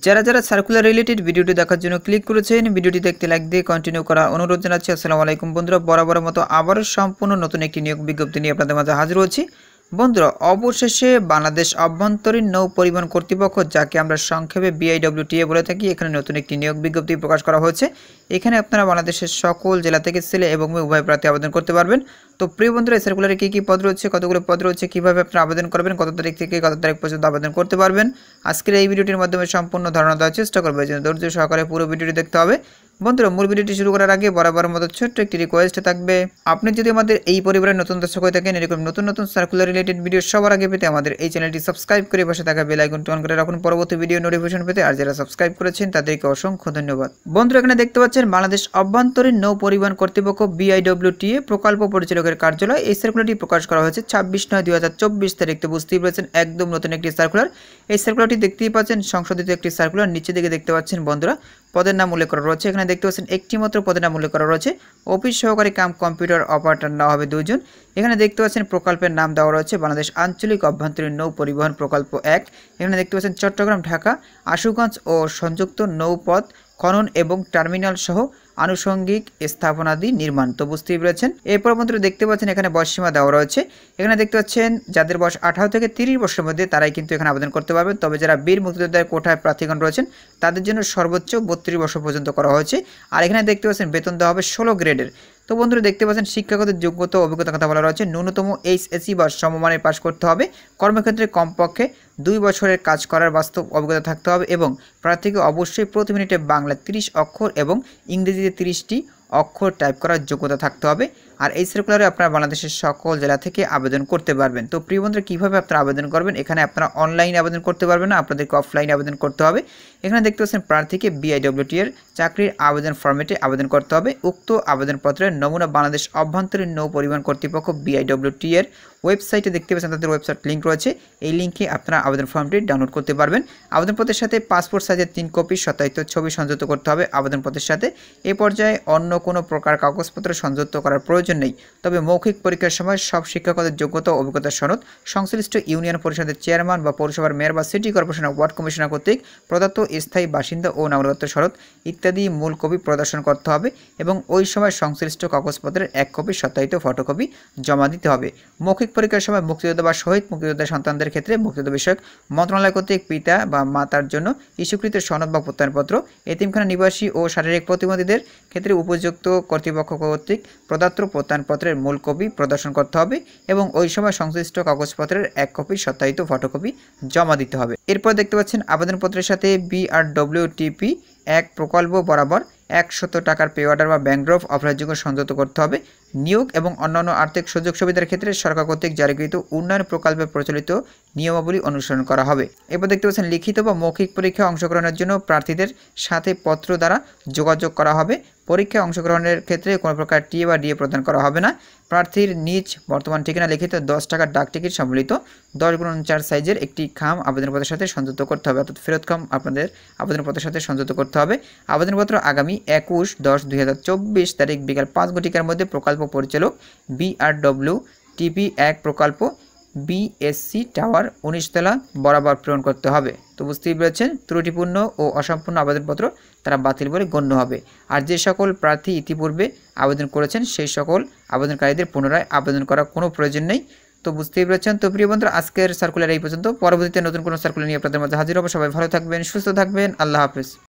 যারা circular related ভিডিওটি দেখার জন্য ক্লিক করেছেন, ভিডিওটি দেখতে লাইক দিয়ে কন্টিনিউ করার অনুরোধ জানাচ্ছি। আসসালামু আলাইকুম বন্ধুরা, বরাবরের মতো আবারও সম্পূর্ণ নতুন একটি নিয়োগ বিজ্ঞপ্তি নিয়ে আপনাদের মাঝে হাজির হচ্ছি। বন্ধুরা, অবশেষে বাংলাদেশ অভ্যন্তরীণ নৌ পরিবহন কর্তৃপক্ষ, যাকে আমরা সংক্ষেপে BIWTA বলে থাকি, এখানে নতুন একটি নিয়োগ বিজ্ঞপ্তি প্রকাশ করা হয়েছে। এখানে আপনারা বাংলাদেশের সকল জেলা থেকে ছেলে এবং মেয়ে উভয় প্রার্থী আবেদন করতে পারবেন। তো প্রিয় বন্ধুরা, এই সার্কুলারে কী পদ রয়েছে, কতগুলো পদ রয়েছে, কীভাবে আপনারা আবেদন করবেন, কত তারিখ থেকে কত তারিখ পর্যন্ত আবেদন করতে পারবেন, আজকের এই ভিডিওটির মাধ্যমে সম্পূর্ণ ধারণা দেওয়ার চেষ্টা করবো। এই জন্য ধৈর্য সহকারে পুরো ভিডিওটি দেখতে হবে। বন্ধুরা, মূল ভিডিওটি শুরু করার আগে বরাবর মতো ছোট্ট একটি রিকোয়েস্ট থাকবে, আপনি যদি আমাদের এই পরিবারের নতুন দর্শক হয়ে থাকেন, এরকম নতুন নতুন সার্কুলার রিলেটেড ভিডিও সবার আগে পেতে আমাদের এই চ্যানেলটি সাবস্ক্রাইব করে পাশে থাকা বেল আইকনটি অন করে রাখুন পরবর্তী ভিডিও নোটিফিকেশন পেতে। আর যারা সাবস্ক্রাইব করেছেন তাদেরকে অসংখ্য ধন্যবাদ। বন্ধুরা, এখানে দেখতে পাচ্ছেন বাংলাদেশ অভ্যন্তরীণ নৌ পরিবহন কর্তৃপক্ষ BIWTA প্রকল্প পরিচালকের কার্যালয়। এই সার্কুলারটি প্রকাশ করা হয়েছে 26/9/2024 তারিখ। তো বুঝতেই পারছেন একদম নতুন একটি সার্কুলার। এই সার্কুলারটি দেখতেই পাচ্ছেন সংশোধিত একটি সার্কুলার। নিচে দিকে দেখতে পাচ্ছেন বন্ধুরা পদের নাম উল্লেখ করা রয়েছে। এখানে দেখতে পাচ্ছেন একটি মাত্র পদের নাম উল্লেখ করা রয়েছে, অফিস সহকারী কাম কম্পিউটার অপারেটর নেওয়া হবে 2 জন। এখানে দেখতে পাচ্ছেন প্রকল্পের নাম দেওয়া রয়েছে বাংলাদেশ আঞ্চলিক অভ্যন্তরীণ নৌ পরিবহন প্রকল্প 1। এখানে দেখতে পাচ্ছেন চট্টগ্রাম, ঢাকা, আশুগঞ্জ ও সংযুক্ত নৌপথ খনন এবং টার্মিনাল সহ আনুষঙ্গিক স্থাপনাদি নির্মাণ। তো বুঝতেই পেরেছেন। এরপর বন্ধুরা দেখতে পাচ্ছেন এখানে বয়সসীমা দেওয়া রয়েছে। এখানে দেখতে পাচ্ছেন যাদের বয়স 18 থেকে 30 বছরের মধ্যে তারাই কিন্তু এখানে আবেদন করতে পারবেন। তবে যারা বীর মুক্তিযোদ্ধার কোটায় প্রার্থীগণ রয়েছেন তাদের জন্য সর্বোচ্চ 32 বছর পর্যন্ত করা হয়েছে। আর এখানে দেখতে পাচ্ছেন বেতন দেওয়া হবে 16 গ্রেডের। তো বন্ধুরা দেখতে পাচ্ছেন শিক্ষাগত যোগ্যতা অভিজ্ঞতার কথা বলা রয়েছে। ন্যূনতম HSC বা সমমানের পাশ করতে হবে। কর্মক্ষেত্রে কমপক্ষে 2 বছরের কাজ করার বাস্তব অভিজ্ঞতা থাকতে হবে এবং প্রার্থীকে অবশ্যই প্রতি মিনিটে বাংলা 30 অক্ষর এবং ইংরেজিতে 30টি অক্ষর টাইপ করার যোগ্যতা থাকতে হবে। আর এই সার্কুলারে আপনারা বাংলাদেশের সকল জেলা থেকে আবেদন করতে পারবেন। তো প্রিয় বন্ধুরা, কীভাবে আপনারা আবেদন করবেন, এখানে আপনারা অনলাইনে আবেদন করতে পারবেন না, আপনাদেরকে অফলাইনে আবেদন করতে হবে। এখানে দেখতে পাচ্ছেন প্রার্থীকে BIWTA এর চাকরির আবেদন ফরম্যাটে আবেদন করতে হবে। উক্ত আবেদনপত্রের নমুনা বাংলাদেশ অভ্যন্তরীণ নৌ পরিবহন কর্তৃপক্ষ BIWTA এর ওয়েবসাইটে দেখতে পাচ্ছেন, তাদের ওয়েবসাইট লিঙ্ক রয়েছে। এই লিঙ্কে আপনারা আবেদন ফর্মটি ডাউনলোড করতে পারবেন। আবেদনপত্রের সাথে পাসপোর্ট সাইজের 3 কপি সত্যায়িত ছবি সংযুক্ত করতে হবে আবেদনপত্রের সাথে। এ পর্যায়ে অন্য কোনো প্রকার কাগজপত্র সংযুক্ত করার প্রয়োজন নেই। তবে মৌখিক পরীক্ষার সময় সব শিক্ষকদের যোগ্যতা ও অভিজ্ঞতার সনদ সংশ্লিষ্ট ইউনিয়ন পরিষদের চেয়ারম্যান বা পৌরসভার মেয়র বা সিটি কর্পোরেশন ওয়ার্ড কমিশনার কর্তৃক প্রদত্ত স্থায়ী বাসিন্দা ও নাগরিকত্ব সনদ ইত্যাদি মূল কপি প্রদর্শন করতে হবে এবং ওই সময় সংশ্লিষ্ট কাগজপত্রের 1 কপি সত্যায়িত ফটোকপি জমা দিতে হবে। মৌখিক পরীক্ষার সময় মুক্তিযোদ্ধা বা শহীদ মুক্তিযোদ্ধা সন্তানদের ক্ষেত্রে মুক্তিযোদ্ধা বিষয়ক মন্ত্রণালয় কর্তৃক পিতা বা মাতার জন্য ইস্যুকৃত সনদ বা প্রত্যয়নপত্র, এতিমখানা নিবাসী ও শারীরিক প্রতিবন্ধীদের ক্ষেত্রে উপযুক্ত কর্তৃপক্ষ কর্তৃক প্রদত্ত প্রত্যয়নপত্রের মূল কপি প্রদর্শন করতে হবে এবং ওই সময় সংশ্লিষ্ট কাগজপত্রের 1 কপি সত্যায়িত ফটোকপি জমা দিতে হবে। এরপর দেখতে পাচ্ছেন আবেদনপত্রের সাথে BRWTP 1 প্রকল্প বরাবর 100 টাকার পে অর্ডার বা ব্যাংক ড্রাফট অফারযোগ্য সংযুক্ত করতে হবে। নিয়োগ এবং অন্যান্য আর্থিক সুযোগ সুবিধার ক্ষেত্রে সরকার কর্তৃক জারিকৃত উন্নয়ন প্রকল্পে প্রচলিত নিয়মাবলী অনুসরণ করা হবে। এরপর দেখতে পাচ্ছেন লিখিত বা মৌখিক পরীক্ষায় অংশগ্রহণের জন্য প্রার্থীদের সাথে পত্র দ্বারা যোগাযোগ করা হবে। পরীক্ষায় অংশগ্রহণের ক্ষেত্রে কোনো প্রকার টিএ বা ডিএ প্রদান করা হবে না। প্রার্থীর নিজ বর্তমান ঠিকানা লিখিত 10 টাকার ডাক টিকিট সম্বলিত 10x4 সাইজের একটি খাম আবেদনপত্রের সাথে সংযুক্ত করতে হবে, অর্থাৎ ফেরত খাম আপনাদের আবেদনপত্রের সাথে সংযুক্ত করতে হবে। আবেদনপত্র আগামী 21/10/2024 তারিখ বিকাল 5 ঘটিকার মধ্যে প্রকল্প পরিচালক BRWTP 1 প্রকল্প BSC টাওয়ার 19 তলা বরাবর প্রেরণ করতে হবে। তো বুঝতেই পেরেছেন, ত্রুটিপূর্ণ ও অসম্পূর্ণ আবেদনপত্র তারা বাতিল বলে গণ্য হবে। আর যে সকল প্রার্থী ইতিপূর্বে আবেদন করেছেন সেই সকল আবেদনকারীদের পুনরায় আবেদন করার কোনো প্রয়োজন নেই। তো বুঝতেই পেরেছেন। তো প্রিয় বন্ধুরা, আজকের সার্কুলার এই পর্যন্ত। পরবর্তীতে নতুন কোনো সার্কুলার নিয়ে আপনাদের মধ্যে হাজির হবো। সবাই ভালো থাকবেন, সুস্থ থাকবেন। আল্লাহ হাফেজ।